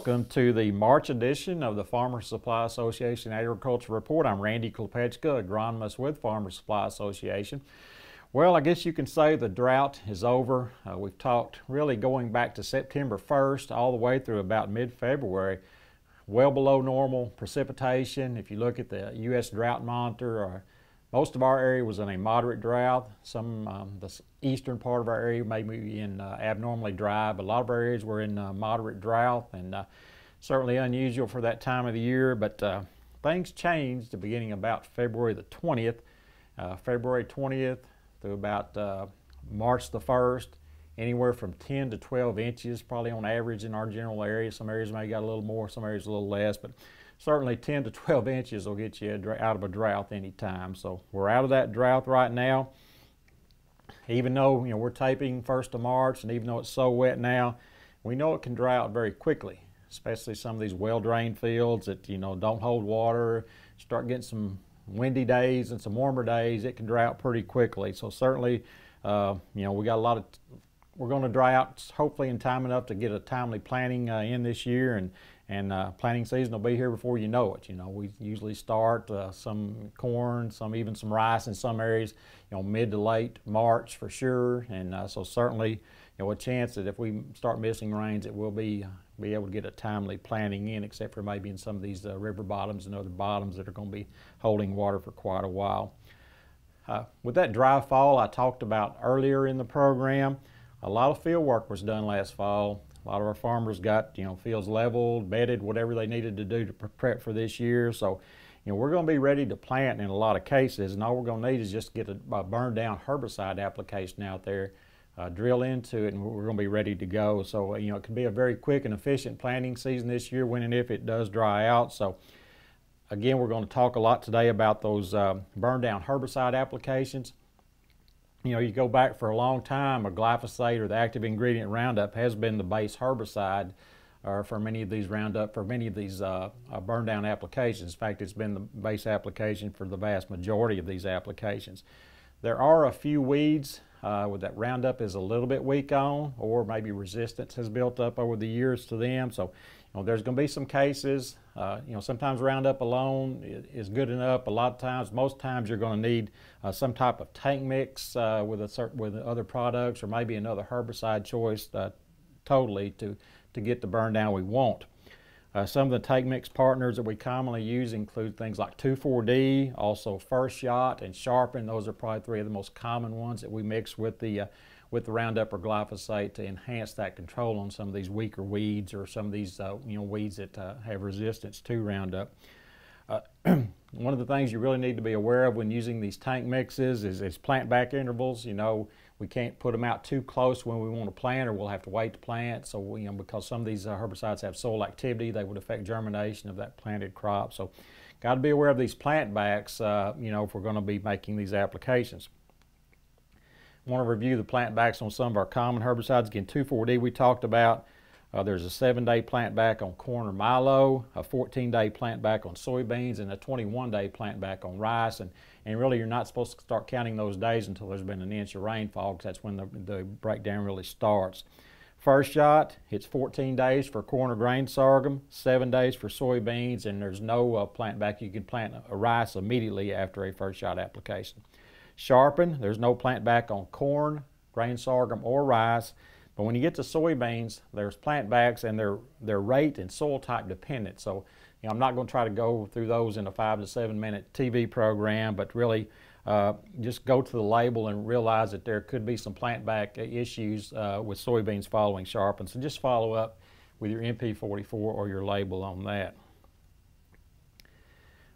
Welcome to the March edition of the Farmer Supply Association Agriculture Report. I'm Randy Klepechka, agronomist with Farmer Supply Association. Well, I guess you can say the drought is over. We've talked really going back to September 1st all the way through about mid-February. Well below normal precipitation. If you look at the U.S. Drought Monitor, most of our area was in a moderate drought. The eastern part of our area may be in abnormally dry, but a lot of our areas were in moderate drought, and certainly unusual for that time of the year. But things changed beginning about February the 20th. February 20th through about March the 1st, anywhere from 10 to 12 inches probably on average in our general area. Some areas may got a little more, some areas a little less, but certainly 10 to 12 inches will get you out of a drought anytime. So we're out of that drought right now. Even though we're taping 1st of March, and even though it's so wet now, we know it can dry out very quickly, especially some of these well-drained fields that don't hold water. Start getting some windy days and some warmer days, it can dry out pretty quickly. So certainly, we got a lot of. We're going to dry out hopefully in time enough to get a timely planting in this year, and planting season will be here before you know it. We usually start some corn, even some rice in some areas, mid to late March for sure. And so certainly, a chance that if we start missing rains, it will be able to get a timely planting in, except for maybe in some of these river bottoms and other bottoms that are going to be holding water for quite a while. With that dry fall I talked about earlier in the program, a lot of field work was done last fall. A lot of our farmers got fields leveled, bedded, whatever they needed to do to prep for this year. So we're going to be ready to plant in a lot of cases, and all we're going to need is just get a burn down herbicide application out there, drill into it, and we're going to be ready to go. So it can be a very quick and efficient planting season this year when and if it does dry out. So again, we're going to talk a lot today about those burn down herbicide applications. You go back for a long time, a glyphosate or the active ingredient Roundup has been the base herbicide for many of these burn down applications. In fact, it's been the base application for the vast majority of these applications. There are a few weeds that Roundup is a little bit weak on, or maybe resistance has built up over the years to them. So there's going to be some cases. Sometimes Roundup alone is good enough. A lot of times, most times, you're going to need some type of tank mix with other products, or maybe another herbicide choice totally to get the burn down we want. Some of the tank mix partners that we commonly use include things like 2,4-D, also First Shot and Sharpen. Those are probably three of the most common ones that we mix with the Roundup or glyphosate to enhance that control on some of these weaker weeds, or some of these weeds that have resistance to Roundup. One of the things you really need to be aware of when using these tank mixes is plant back intervals. We can't put them out too close when we want to plant, or we'll have to wait to plant. So because some of these herbicides have soil activity, they would affect germination of that planted crop. So got to be aware of these plant backs if we're going to be making these applications. I want to review the plant backs on some of our common herbicides. Again, 2,4-D we talked about. There's a 7-day plant back on corn or milo, a 14-day plant back on soybeans, and a 21-day plant back on rice. And really, you're not supposed to start counting those days until there's been an inch of rainfall, because that's when the breakdown really starts. First Shot, it's 14 days for corn or grain sorghum, 7 days for soybeans, and there's no plant back. You can plant a rice immediately after a First Shot application. Sharpen, there's no plant back on corn, grain sorghum, or rice. But when you get to soybeans, there's plant backs, and they're rate and soil type dependent. So I'm not going to try to go through those in a 5 to 7 minute TV program, but really just go to the label and realize that there could be some plant back issues with soybeans following Sharpen. So just follow up with your MP44 or your label on that.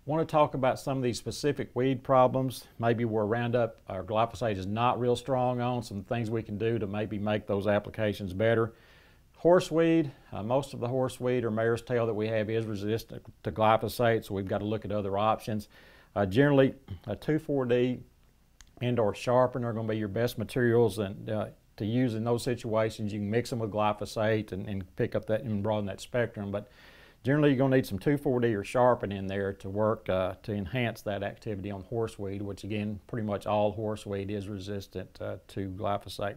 I want to talk about some of these specific weed problems, maybe where Roundup or glyphosate is not real strong on, some things we can do to maybe make those applications better. Horseweed, most of the horseweed or mare's tail that we have is resistant to glyphosate, so we've got to look at other options. Generally, a 2,4-D and or Sharpen are going to be your best materials to use in those situations. You can mix them with glyphosate and pick up that and broaden that spectrum, but generally, you're going to need some 2,4-D or Sharpen in there to work to enhance that activity on horseweed, which again, pretty much all horseweed is resistant to glyphosate.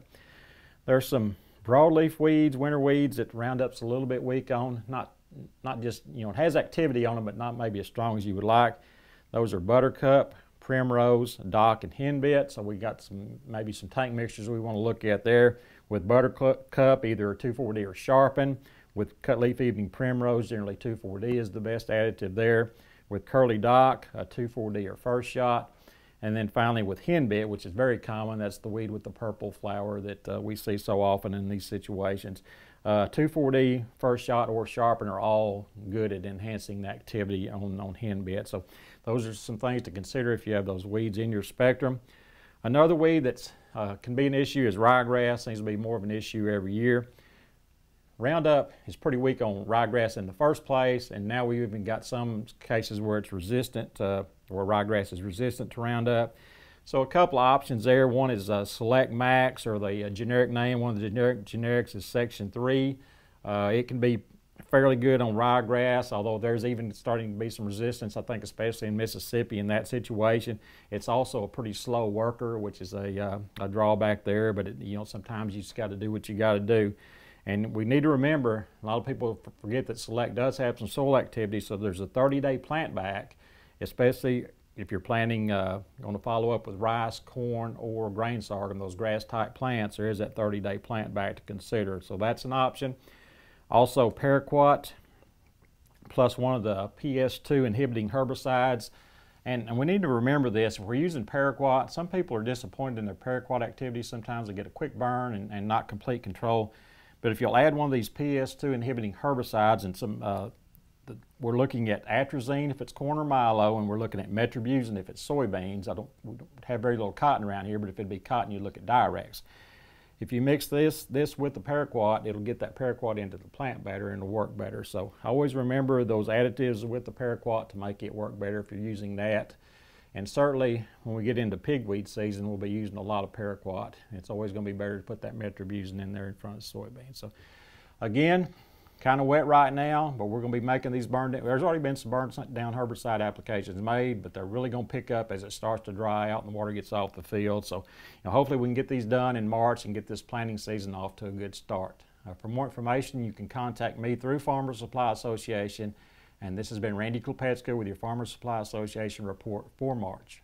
There's some broadleaf weeds, winter weeds that Roundup's a little bit weak on. Not not just, it has activity on them, but not maybe as strong as you would like. Those are buttercup, primrose, dock, and henbit. So we got maybe some tank mixtures we want to look at there. With buttercup, either 2,4-D or sharpen. With cut leaf evening primrose, generally 2,4-D is the best additive there. With curly dock, 2,4-D or first shot. And then finally with henbit, which is very common, that's the weed with the purple flower that we see so often in these situations. 2,4-D, first shot, or sharpen are all good at enhancing the activity on henbit. So those are some things to consider if you have those weeds in your spectrum. Another weed that can be an issue is ryegrass. Seems to be more of an issue every year. Roundup is pretty weak on ryegrass in the first place, and now we've even got some cases where it's resistant, where ryegrass is resistant to Roundup. So a couple of options there. One is Select Max, or the generic name. One of the generics is Section 3. It can be fairly good on ryegrass, although there's even starting to be some resistance, I think, especially in Mississippi in that situation. It's also a pretty slow worker, which is a drawback there, but sometimes you just got to do what you got to do. And we need to remember, a lot of people forget that Select does have some soil activity, so there's a 30-day plant back, especially if you're planting, going to follow up with rice, corn, or grain sorghum, those grass-type plants. There is that 30-day plant back to consider, so that's an option. Also, paraquat plus one of the PS2 inhibiting herbicides. And we need to remember this, if we're using paraquat, some people are disappointed in their paraquat activity. Sometimes they get a quick burn and not complete control. But if you'll add one of these PS2 inhibiting herbicides and some, we're looking at atrazine if it's corn or milo, and we're looking at metribuzin if it's soybeans. We don't have very little cotton around here, but if it'd be cotton, you'd look at Direx. If you mix this with the paraquat, it'll get that paraquat into the plant better and it'll work better. So always remember those additives with the paraquat to make it work better if you're using that. And certainly when we get into pigweed season, we'll be using a lot of paraquat. It's always going to be better to put that metribuzin in there in front of soybeans. So again, kind of wet right now, but we're going to be making these burn down. There's already been some burn down herbicide applications made, but they're really going to pick up as it starts to dry out and the water gets off the field. So hopefully we can get these done in March and get this planting season off to a good start. For more information, you can contact me through Farmers Supply Association. And this has been Randy Klepeczka with your Farmers Supply Association report for March.